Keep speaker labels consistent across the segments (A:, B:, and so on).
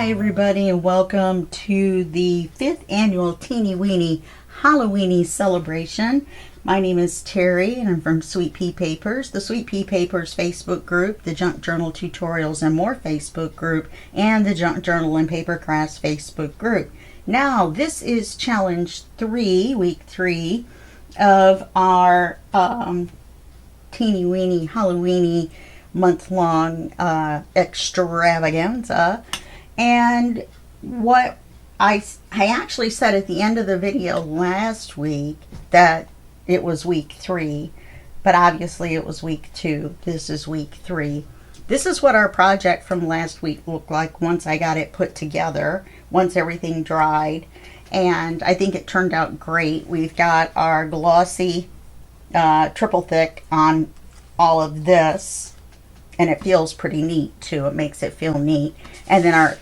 A: Hi everybody, and welcome to the 5th annual Teeny Weeny Halloweeny celebration. My name is Teri and I'm from Sweet Pea Papers, the Sweet Pea Papers Facebook group, the Junk Journal Tutorials and More Facebook group, and the Junk Journal and Paper Crafts Facebook group. Now, this is challenge 3, week 3 of our Teeny Weeny Halloweeny month-long extravaganza. And what I actually said at the end of the video last week that it was week 3, but obviously it was week 2. This is week 3. This is what our project from last week looked like once I got it put together, once everything dried, and I think it turned out great. We've got our glossy triple thick on all of this, and it feels pretty neat too. It makes it feel neat, and then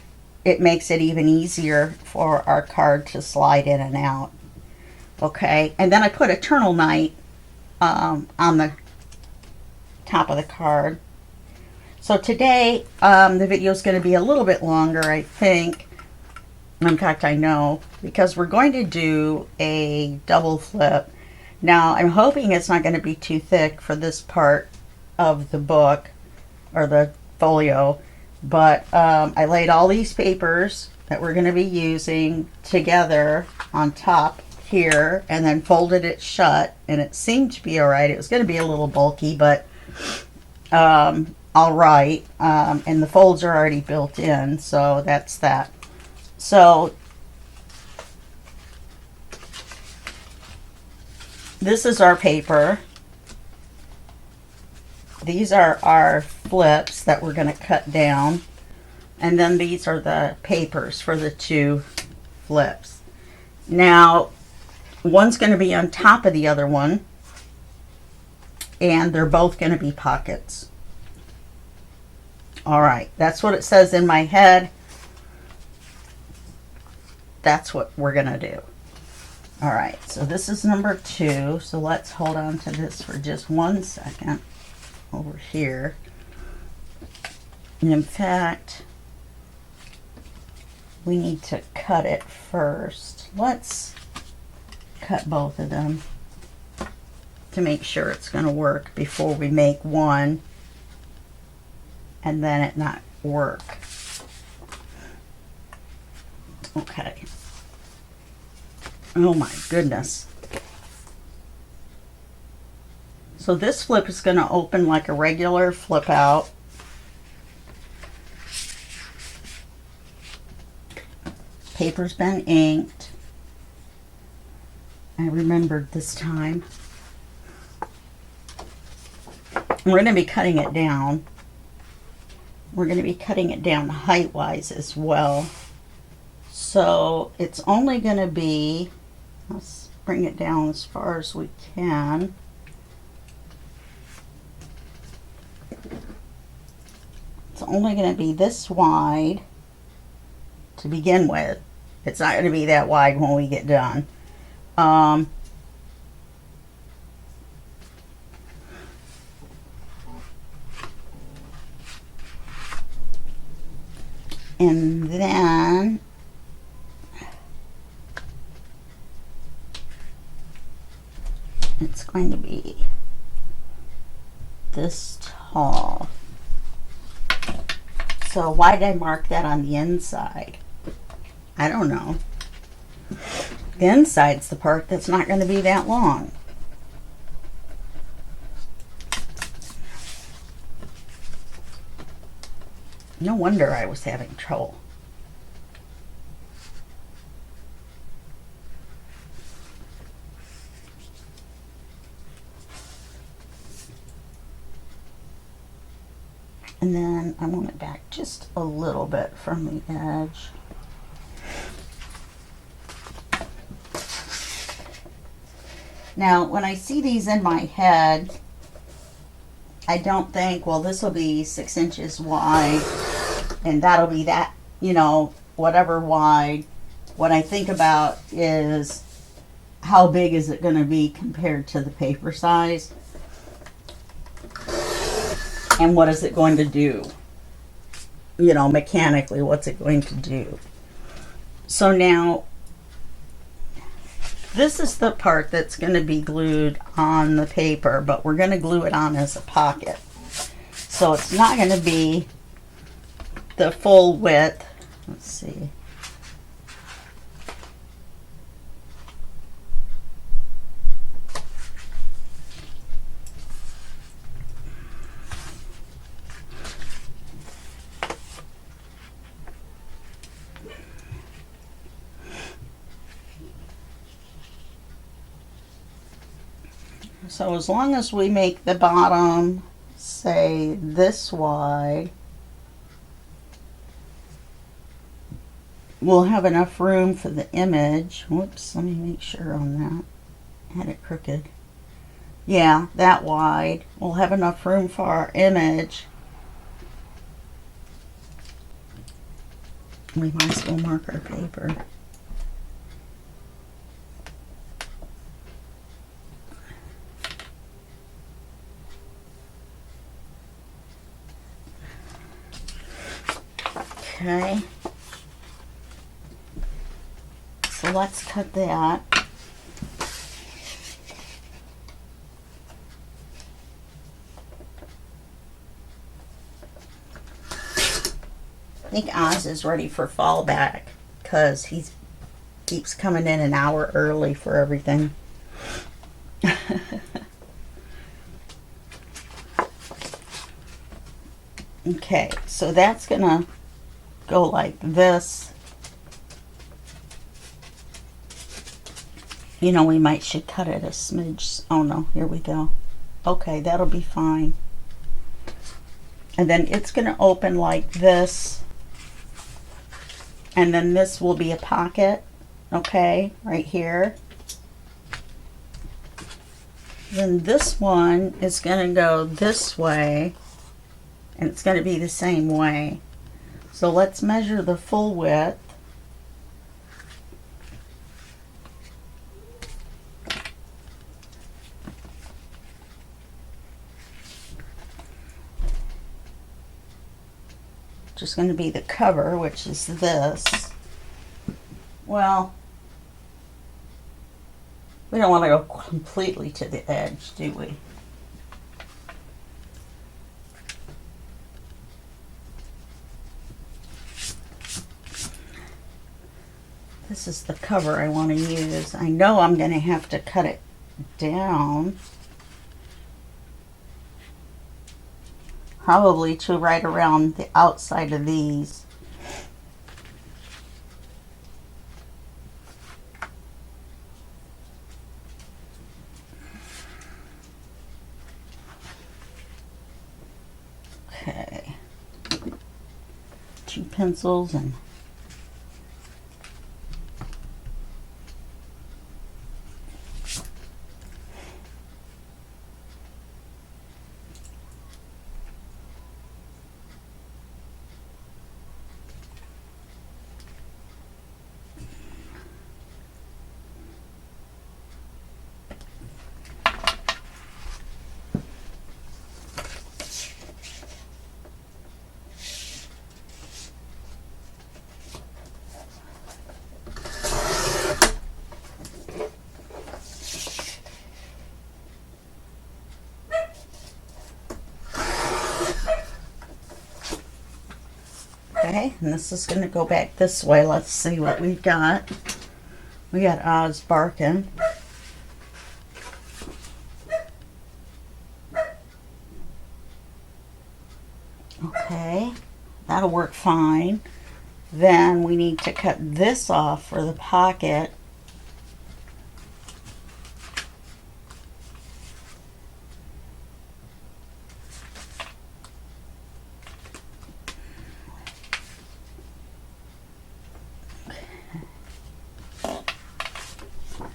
A: it makes it even easier for our card to slide in and out. Okay, and then I put Eternal Night on the top of the card. So today the video is going to be a little bit longer, I think. In fact, I know, because we're going to do a double flip. Now, I'm hoping it's not going to be too thick for this part of the book or the folio, but I laid all these papers that we're going to be using together on top here and then folded it shut, and it seemed to be all right. It was going to be a little bulky, but all right. And the folds are already built in, so that's that. So this is our paper. These are our flips that we're going to cut down. And then these are the papers for the 2 flips. Now, one's going to be on top of the other one, and they're both going to be pockets. All right, that's what it says in my head. That's what we're going to do. All right, so this is number 2. So let's hold on to this for just 1 second over here. And in fact, we need to cut it first. Let's cut both of them to make sure it's going to work before we make one and then it not work. Okay. Oh my goodness. So this flip is going to open like a regular flip out. Paper's been inked. I remembered this time. We're going to be cutting it down. We're going to be cutting it down height-wise as well. So it's only going to be, let's bring it down as far as we can. It's only going to be this wide to begin with. It's not going to be that wide when we get done. And then it's going to be this tall. So why did I mark that on the inside? I don't know. The inside's the part that's not going to be that long. No wonder I was having trouble. And then I want it back just a little bit from the edge. Now, when I see these in my head, I don't think, well, this will be 6 inches wide, and that'll be that, you know, whatever wide. What I think about is how big is it going to be compared to the paper size, and what is it going to do? you know, mechanically, what's it going to do? So now, this is the part that's going to be glued on the paper, but we're going to glue it on as a pocket. So it's not going to be the full width. Let's see. So as long as we make the bottom, say, this wide, we'll have enough room for the image. Whoops, let me make sure on that. I had it crooked. Yeah, that wide. We'll have enough room for our image. We might as well mark our paper. Okay, so let's cut that. I think Oz is ready for fall back because he keeps coming in an hour early for everything. Okay, so that's gonna go like this. You know, we should cut it a smidge. Oh no, here we go. Okay, that'll be fine. And then it's gonna open like this. And then this will be a pocket, okay, right here. Then this one is gonna go this way. And it's going to be the same way. So let's measure the full width. Just going to be the cover, which is this. Well, we don't want to go completely to the edge, do we? This is the cover I want to use. I know I'm going to have to cut it down. Probably to right around the outside of these. Okay. 2 pencils and okay, and this is going to go back this way. Let's see what we've got. We got Oz barking. Okay, that'll work fine. Then we need to cut this off for the pocket.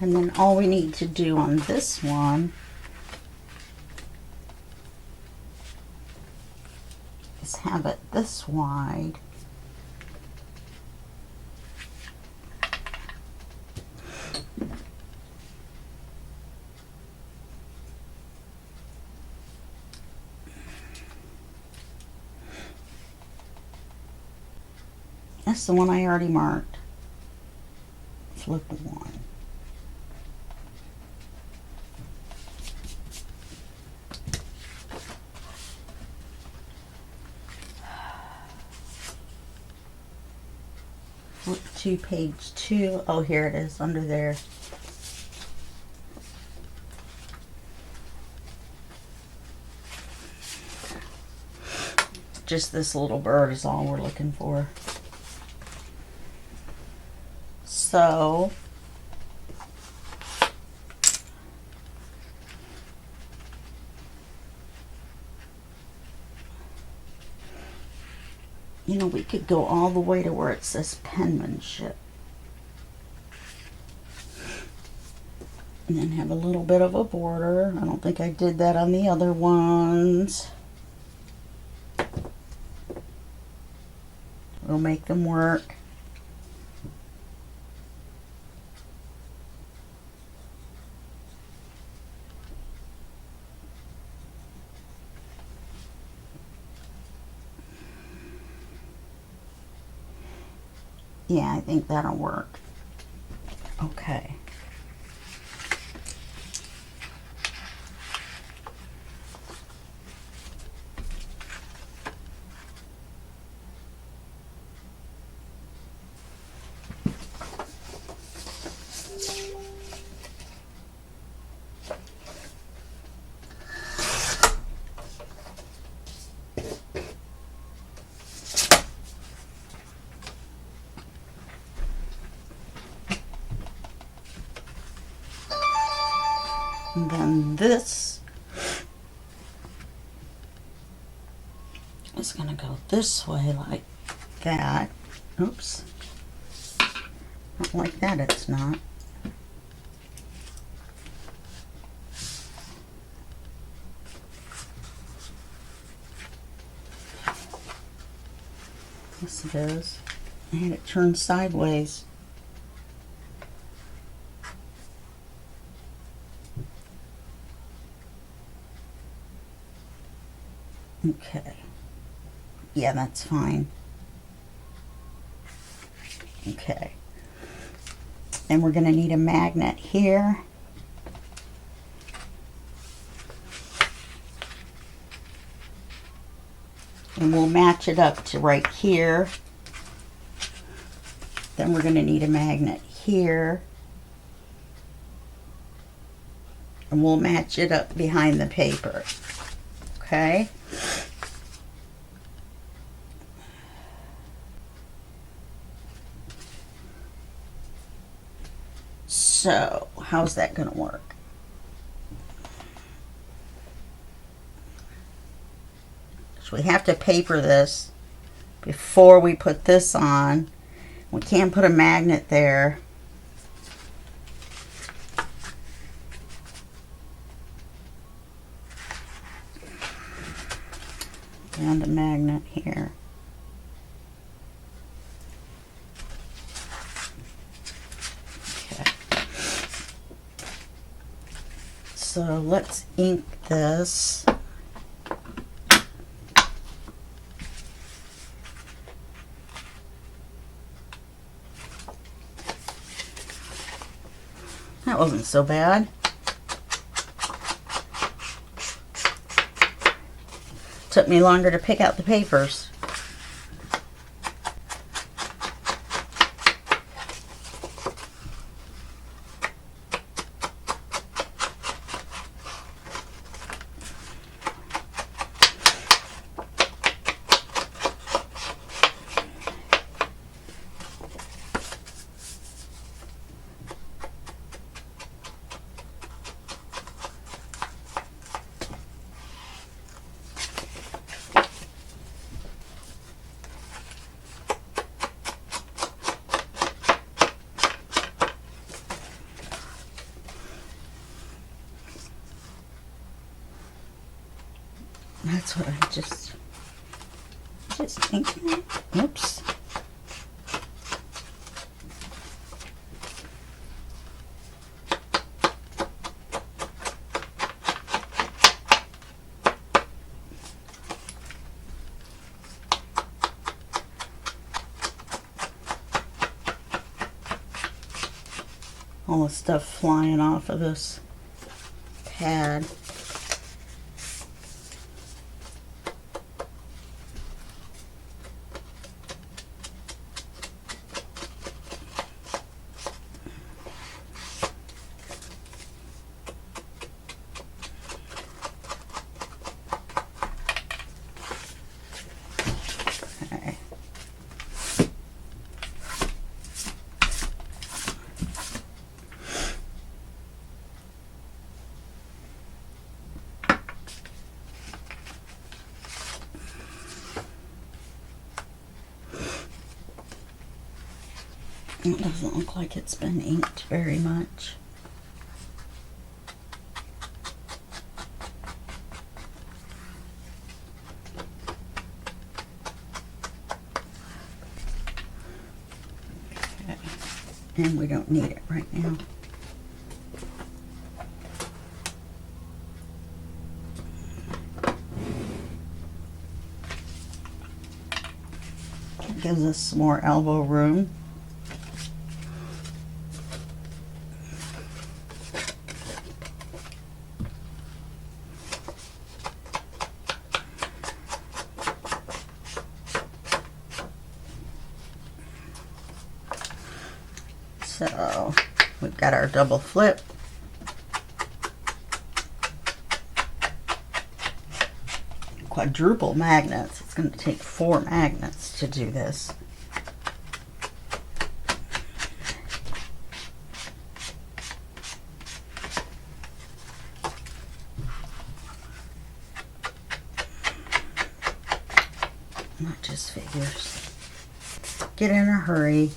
A: And then all we need to do on this one is have it this wide. That's the one I already marked. Flip one. Flip to page 2. Oh, here it is under there. Just this little bird is all we're looking for. So you know, we could go all the way to where it says penmanship. And then have a little bit of a border. I don't think I did that on the other ones. We'll make them work. Yeah, I think that'll work. Okay. And then this is going to go this way like that. Oops. Not like that, it's not. Yes, it is. I had it turned sideways. Okay. Yeah, that's fine. Okay. And we're going to need a magnet here. And we'll match it up to right here. Then we're going to need a magnet here. And we'll match it up behind the paper. Okay? So, how's that going to work? So we have to paper this before we put this on. We can't put a magnet there. And a magnet here. Okay. So let's ink this. That wasn't so bad. Took me longer to pick out the papers. That's what I just thinking. Oops. all the stuff flying off of this pad. It doesn't look like it's been inked very much. Okay. And we don't need it right now. It gives us some more elbow room. So we've got our double flip. Quadruple magnets. It's going to take 4 magnets to do this. Not just figures. Get in a hurry.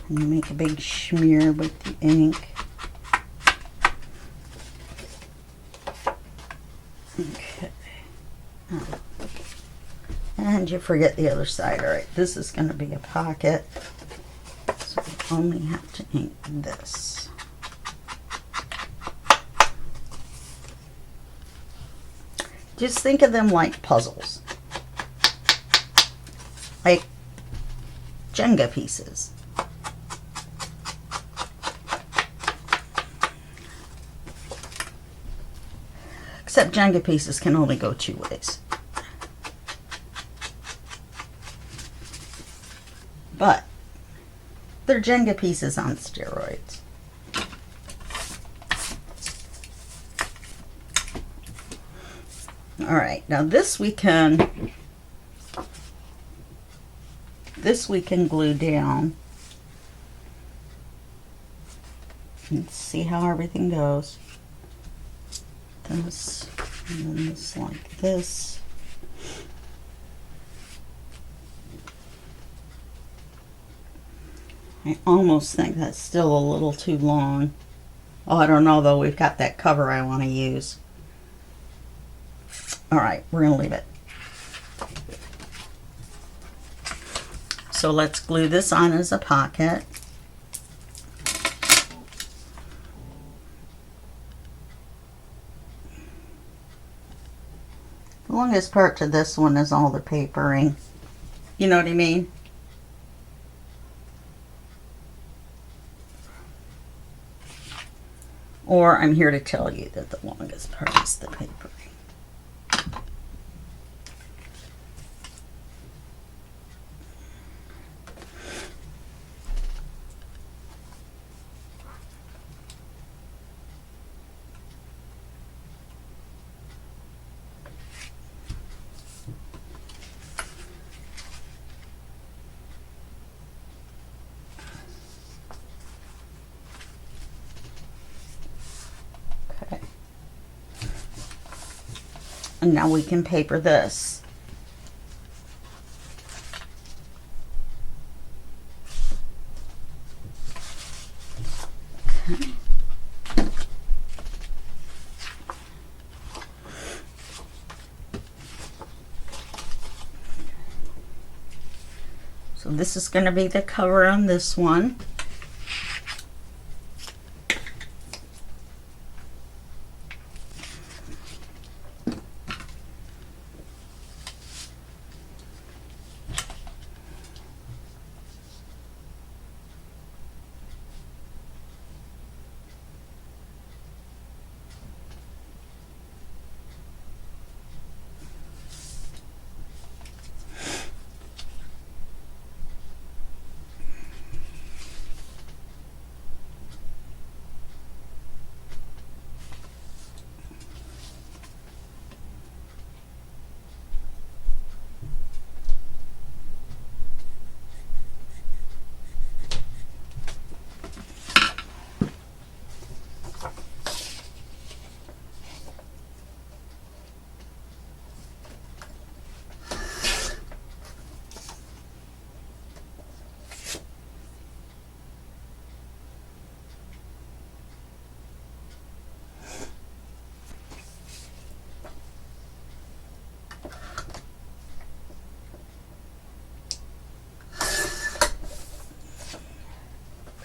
A: And you make a big smear with the ink. Okay. Oh. And you forget the other side. Alright, this is going to be a pocket. So we only have to ink this. Just think of them like puzzles. Like Jenga pieces. Except Jenga pieces can only go 2 ways. But they're Jenga pieces on steroids. Alright, now this we can glue down. Let's see how everything goes. This, and then this like this. I almost think that's still a little too long. Oh, I don't know though, we've got that cover I want to use. Alright, we're going to leave it. So let's glue this on as a pocket. The longest part to this one is all the papering. You know what I mean? Or I'm here to tell you that the longest part is the papering. And now we can paper this. Okay. So this is going to be the cover on this one.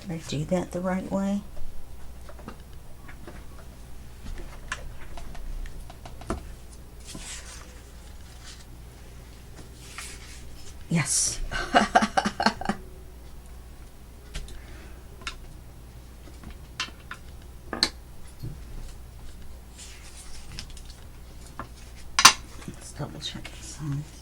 A: Did I do that the right way? Yes. Let's double check the size.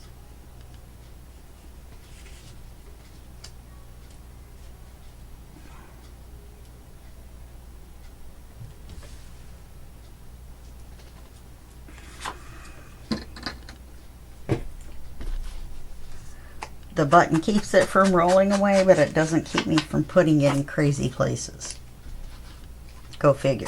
A: The button keeps it from rolling away, but it doesn't keep me from putting it in crazy places. Go figure.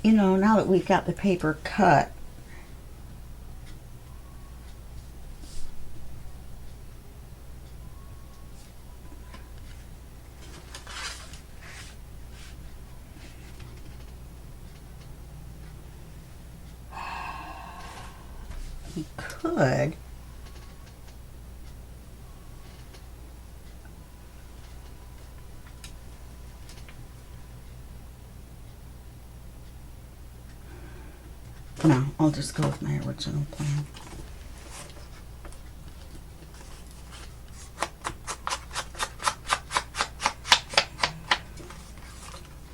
A: You know, now that we've got the paper cut, we could no, I'll just go with my original plan.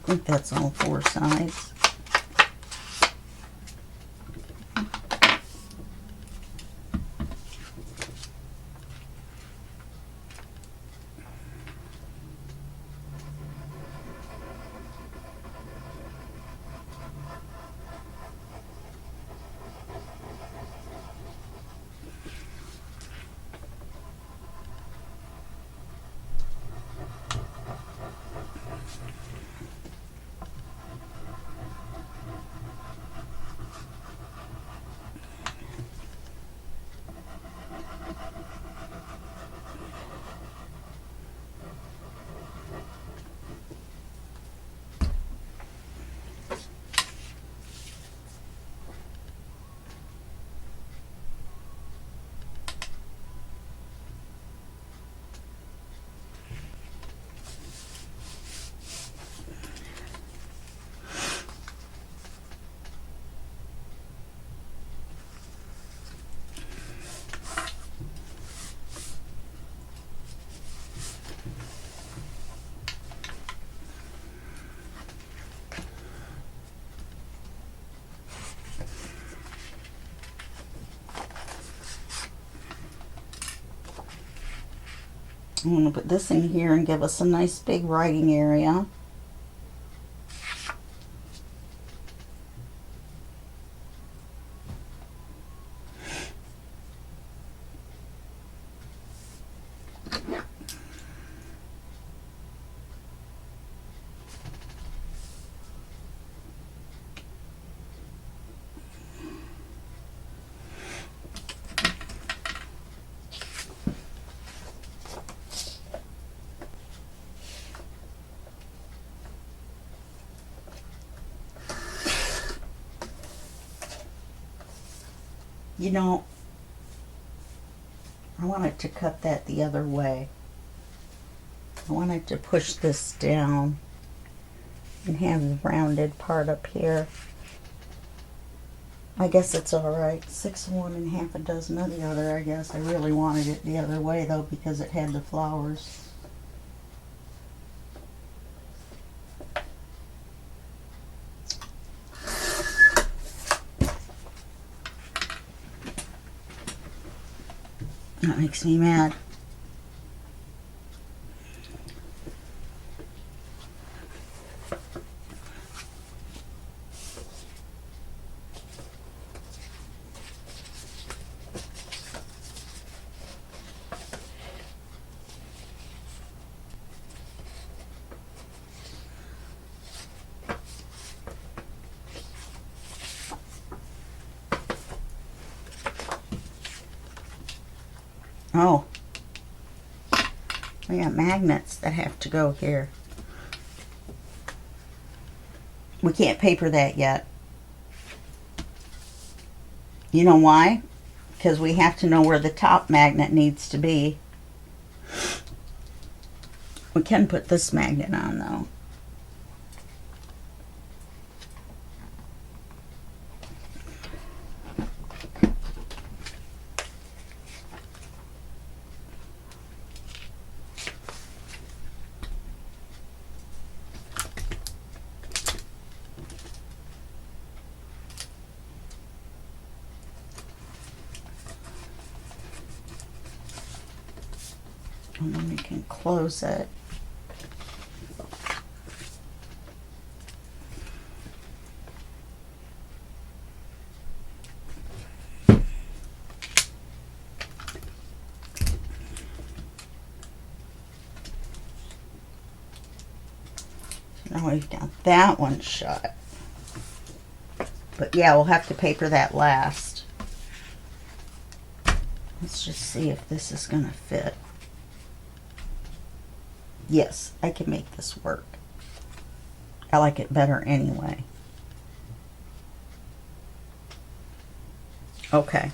A: I think that's all 4 sides. I'm going to put this in here and give us a nice big writing area. You know, I wanted to cut that the other way. I wanted to push this down and have the rounded part up here. I guess it's alright. 6 of one and half a dozen of the other, I guess. I really wanted it the other way though because it had the flowers. That makes me mad. Oh, we got magnets that have to go here. We can't paper that yet. You know why? Because we have to know where the top magnet needs to be. We can put this magnet on though. And then we can close it. Now we've got that one shut. But yeah, we'll have to paper that last. Let's just see if this is going to fit. Yes, I can make this work. I like it better anyway. Okay.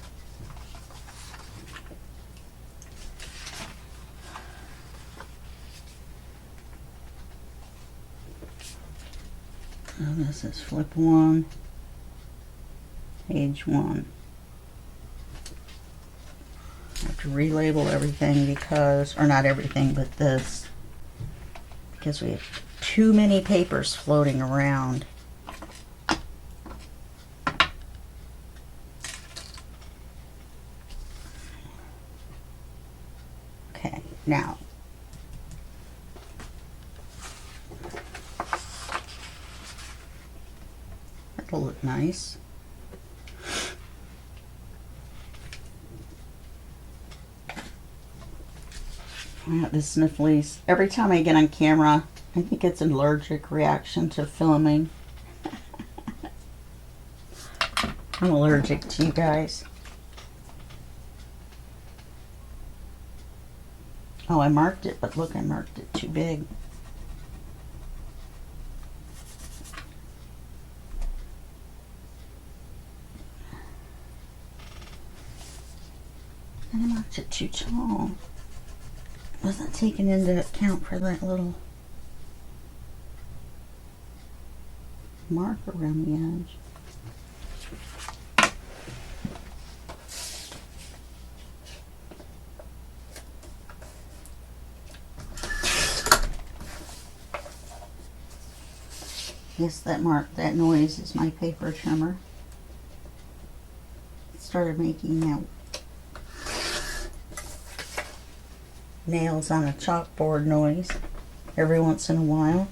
A: So this is flip 1, page 1. I have to relabel everything because, or not everything, but this. Because we have too many papers floating around. Okay, now. That'll look nice. I got the snifflies. Every time I get on camera, I think it's an allergic reaction to filming. I'm allergic to you guys. Oh, I marked it, but look, I marked it too big. And I marked it too tall. Wasn't taken into account for that little mark around the edge. Yes, that noise is my paper trimmer. It started making that nails on a chalkboard noise every once in a while.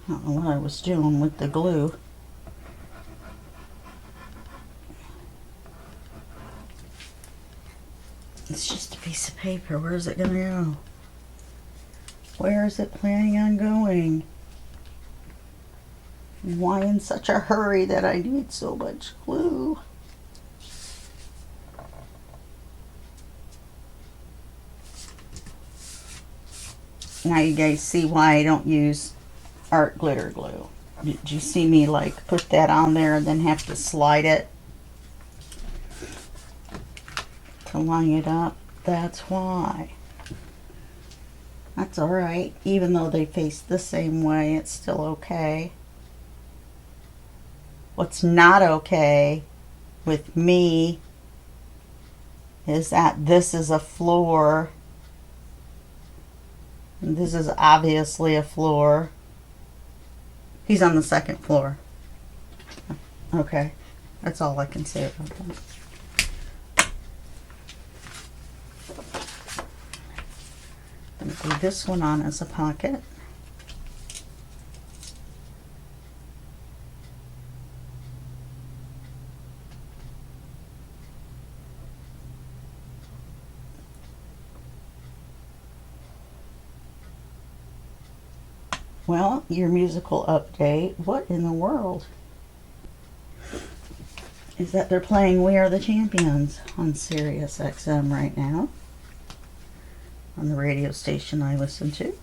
A: I don't know what I was doing with the glue. It's just a piece of paper. Where is it going to go? Where is it planning on going? Why in such a hurry that I need so much glue? Now you guys see why I don't use art glitter glue. Did you see me like put that on there and then have to slide it to line it up? That's why. That's all right. Even though they face the same way, it's still okay. What's not okay with me is that this is a floor. And this is obviously a floor. He's on the second floor. Okay. That's all I can say about that. I'm going to glue this one on as a pocket. Well, your musical update. What in the world? Is that they're playing We Are the Champions on Sirius XM right now, on the radio station I listen to.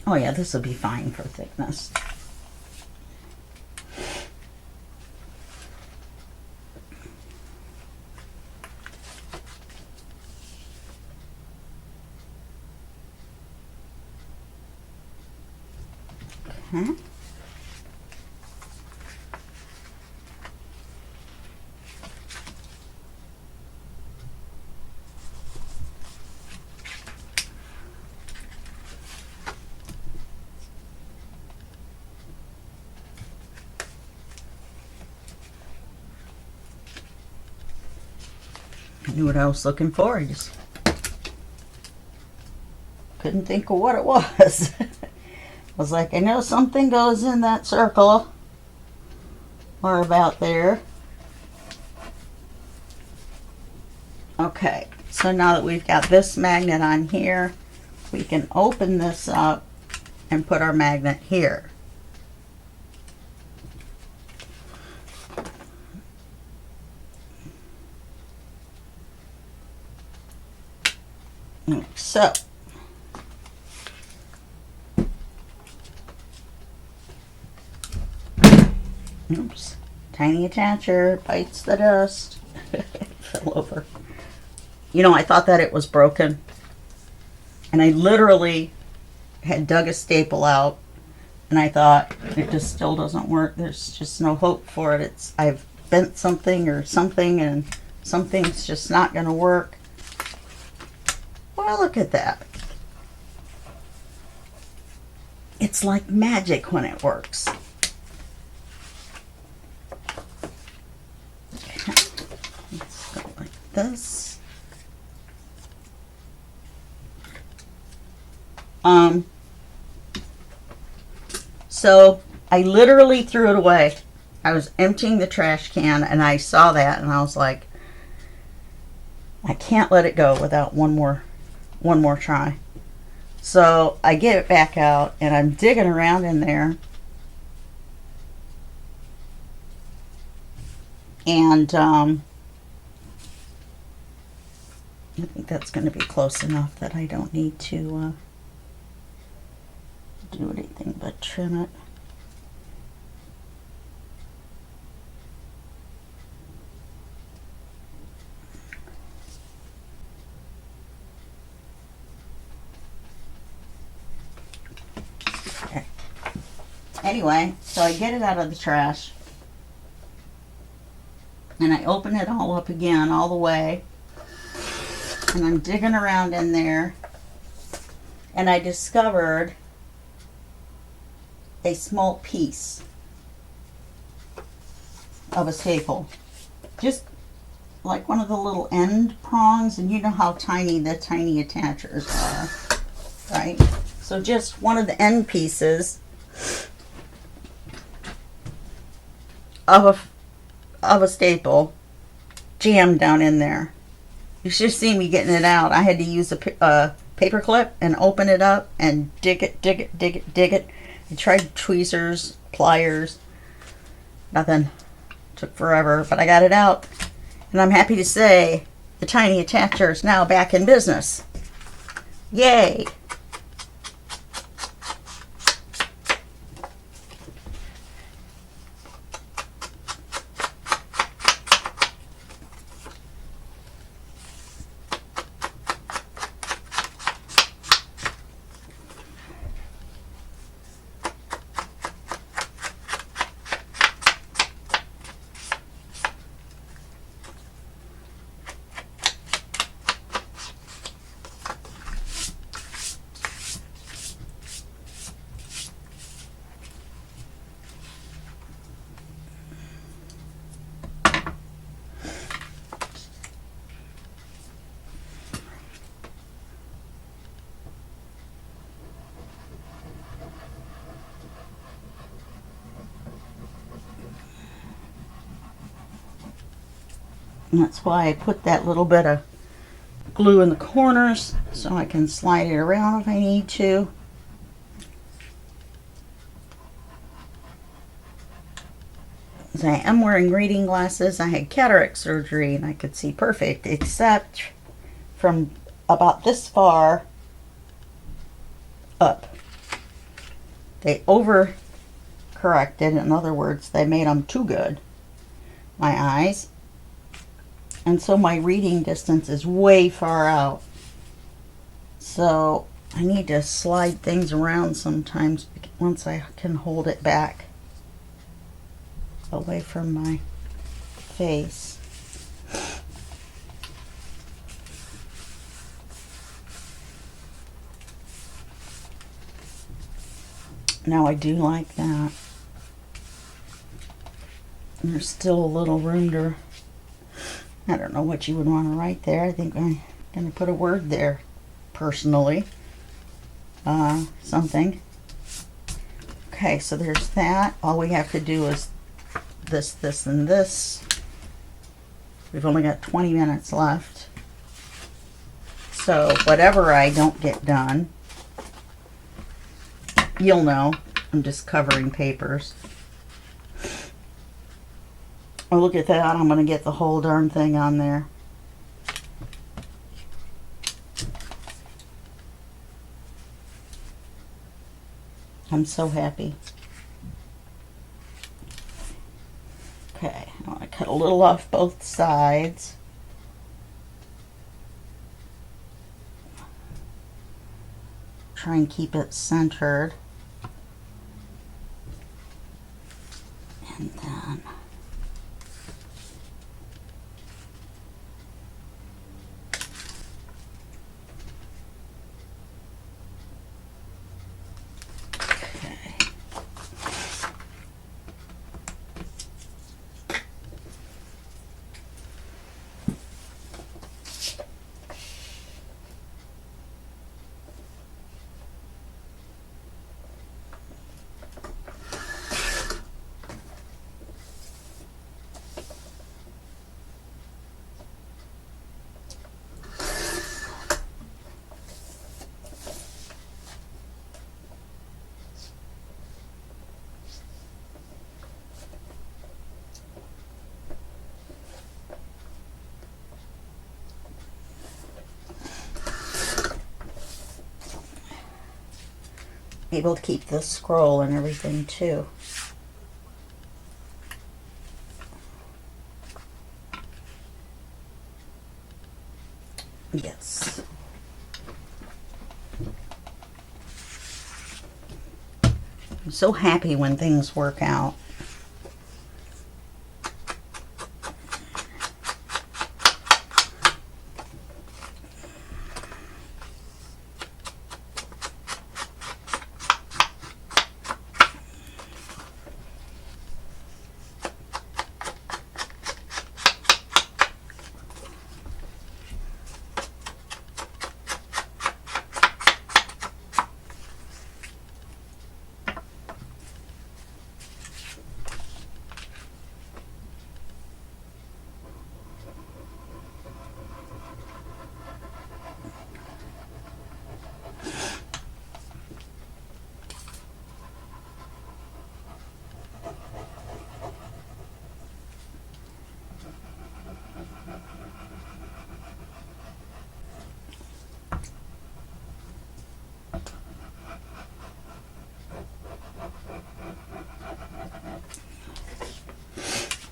A: Oh yeah, this will be fine for thickness. Okay. I knew what I was looking for. I just couldn't think of what it was. I was like, I know something goes in that circle or about there. Okay, so now that we've got this magnet on here, we can open this up and put our magnet here. So, oops, tiny attacher bites the dust. Fell over. You know, I thought that it was broken, and I literally had dug a staple out, and I thought it just still doesn't work. There's just no hope for it. I've bent something or something, and something's just not going to work. Well, look at that. It's like magic when it works. Okay. Let's go like this. So I literally threw it away. I was emptying the trash can and I saw that and I was like, I can't let it go without one more try. So I get it back out and I'm digging around in there, and I think that's going to be close enough that I don't need to do anything but trim it. Anyway, so I get it out of the trash and I open it all up again all the way, and I'm digging around in there and I discovered a small piece of a staple, just like one of the little end prongs, and you know how tiny the tiny attachers are, right? So just one of the end pieces of a staple jammed down in there. You should have seen me getting it out. I had to use a paper clip and open it up and dig it. I tried tweezers, pliers, nothing. Took forever, but I got it out. And I'm happy to say the tiny attacher is now back in business. Yay! And that's why I put that little bit of glue in the corners so I can slide it around if I need to. As I am wearing reading glasses, I had cataract surgery and I could see perfect, except from about this far up. They over corrected. In other words, they made them too good, my eyes. And so my reading distance is way far out. So I need to slide things around sometimes once I can hold it back away from my face. Now I do like that. There's still a little room to, I don't know what you would want to write there. I think I'm going to put a word there, personally. Something. Okay, so there's that. All we have to do is this, this, and this. We've only got 20 minutes left. So whatever I don't get done, you'll know. I'm just covering papers. Oh, look at that. I'm going to get the whole darn thing on there. I'm so happy. Okay, I want to cut a little off both sides. Try and keep it centered. And then able to keep the scroll and everything too. Yes. I'm so happy when things work out.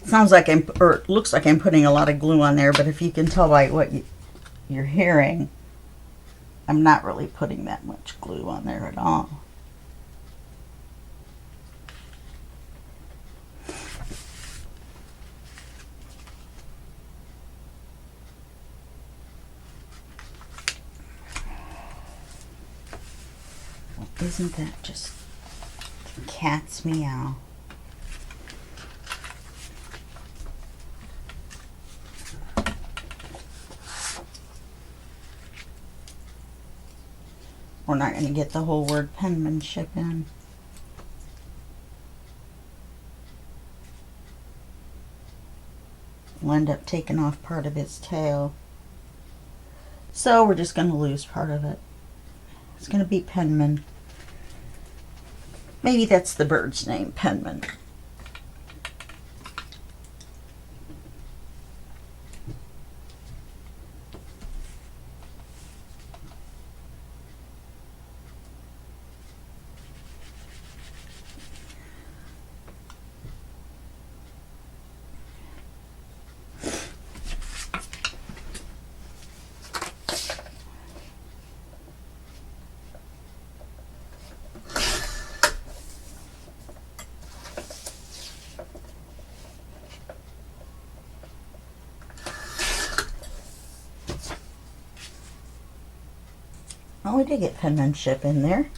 A: Sounds like or looks like I'm putting a lot of glue on there, but if you can tell by what you're hearing, I'm not really putting that much glue on there at all. Well, isn't that just cat's meow? We're not going to get the whole word penmanship in. We'll end up taking off part of its tail. So we're just going to lose part of it. It's going to be Penman. Maybe that's the bird's name, Penman. Oh, we did get penmanship in there.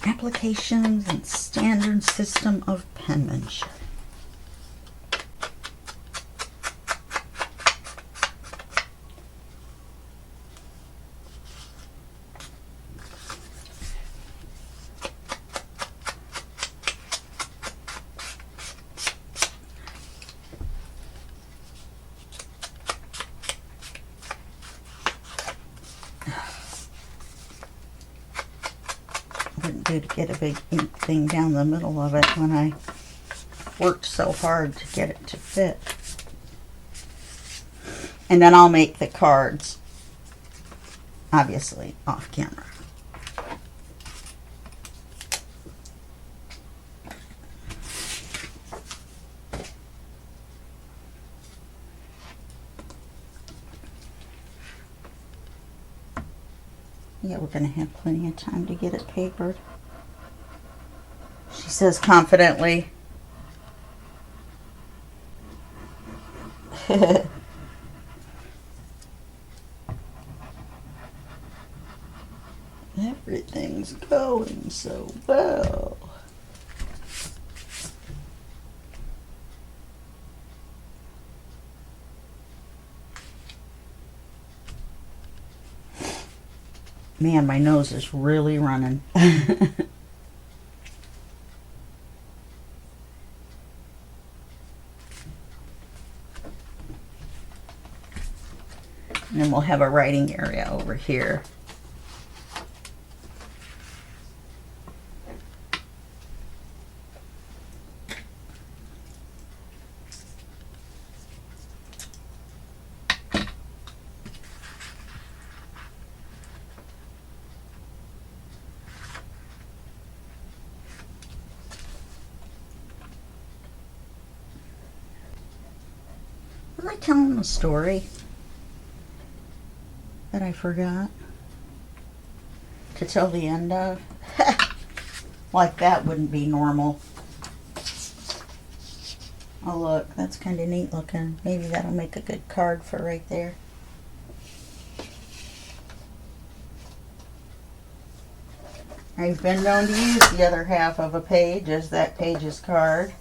A: Applications and standard system of penmanship. Wouldn't do to get a big ink thing down the middle of it when I worked so hard to get it to fit. And then I'll make the cards, obviously, off camera. Yeah, we're going to have plenty of time to get it papered. She says confidently. Everything's going so well. Man, my nose is really running. And then we'll have a writing area over here. Was I telling a story that I forgot to tell the end of? Like that wouldn't be normal. Oh look, that's kind of neat looking. Maybe that'll make a good card for right there. I've been known to use the other half of a page as that page's card.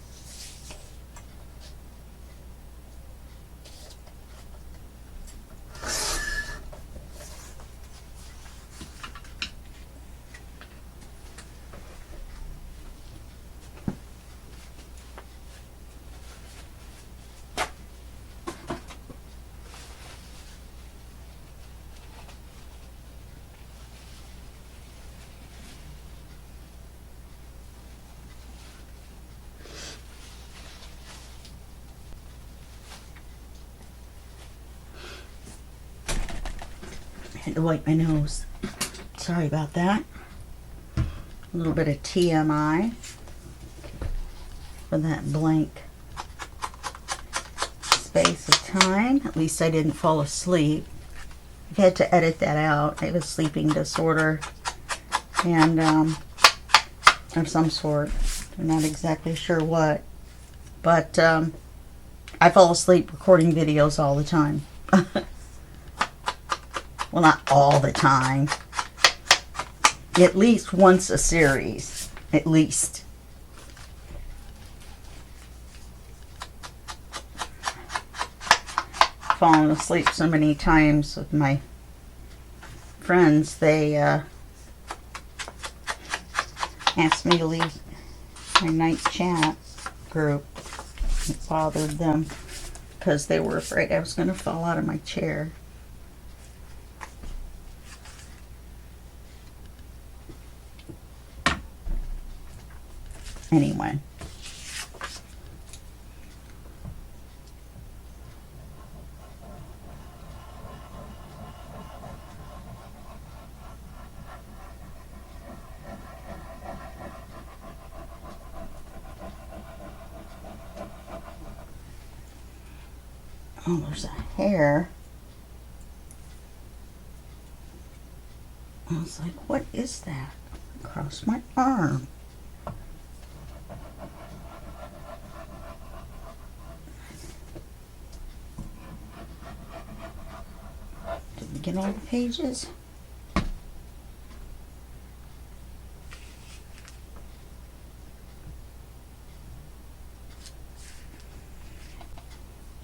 A: I had to wipe my nose. Sorry about that. A little bit of TMI for that blank space of time. At least I didn't fall asleep. I've had to edit that out. I have a sleeping disorder and of some sort. I'm not exactly sure what. But I fall asleep recording videos all the time. Well, not all the time. At least once a series. At least. Fallen asleep so many times with my friends, they asked me to leave my night chat group. It bothered them because they were afraid I was going to fall out of my chair. Anyway. Oh, there's a hair. I was like, what is that? Across my arm. Did we get all the pages?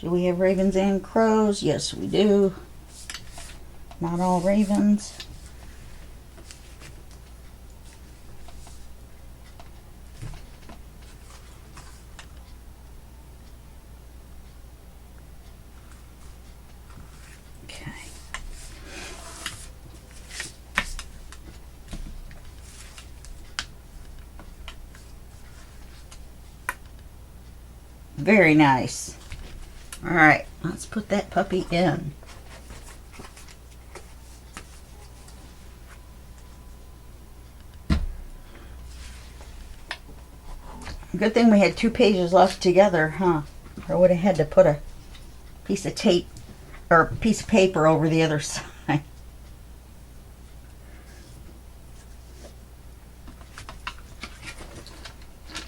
A: Do we have ravens and crows? Yes, we do. Not all ravens. Okay. Very nice. All right, let's put that puppy in. Good thing we had 2 pages left together, huh? Or I would have had to put a piece of tape or a piece of paper over the other side.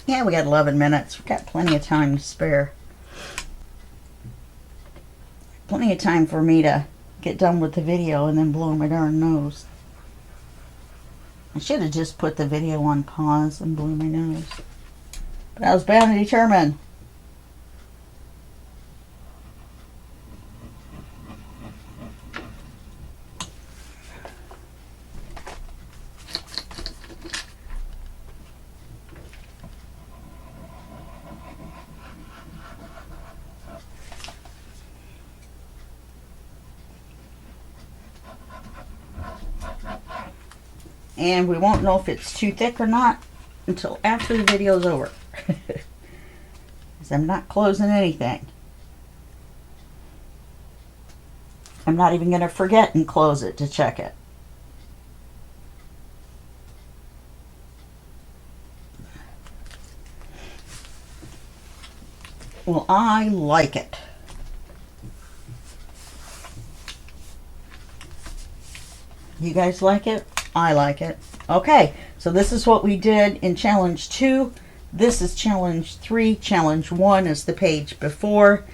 A: Yeah, we got 11 minutes. We've got plenty of time to spare. Plenty of time for me to get done with the video and then blow my darn nose. I should have just put the video on pause and blew my nose. But I was bound and determined. And we won't know if it's too thick or not until after the video's over. Because I'm not closing anything. I'm not even going to forget and close it to check it. Well, I like it. You guys like it? I like it. Okay, so this is what we did in challenge 2. This is challenge 3. Challenge 1 is the page before.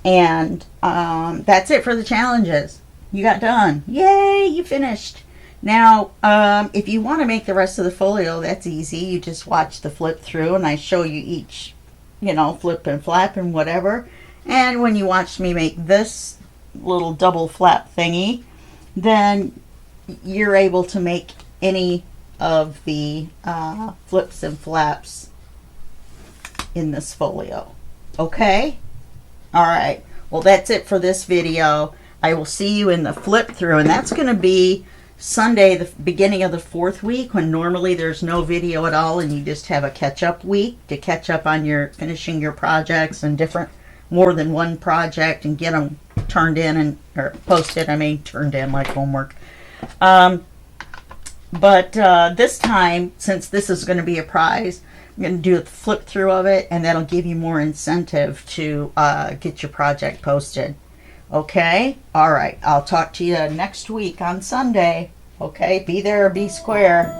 A: And that's it for the challenges. You got done. Yay, you finished. Now, if you want to make the rest of the folio, that's easy. You just watch the flip through and I show you each, you know, flip and flap and whatever. And when you watch me make this little double flap thingy, then you're able to make any of the flips and flaps in this folio. Okay? Alright. Well, that's it for this video. I will see you in the flip through, and that's going to be Sunday, the beginning of the 4th week, when normally there's no video at all and you just have a catch-up week to catch up on your finishing your projects and more than one project and get them turned in and or posted. I mean, turned in like homework. But this time, since this is going to be a prize, I'm going to do a flip through of it, and that'll give you more incentive to get your project posted. Okay? All right. I'll talk to you next week on Sunday. Okay? Be there or be square.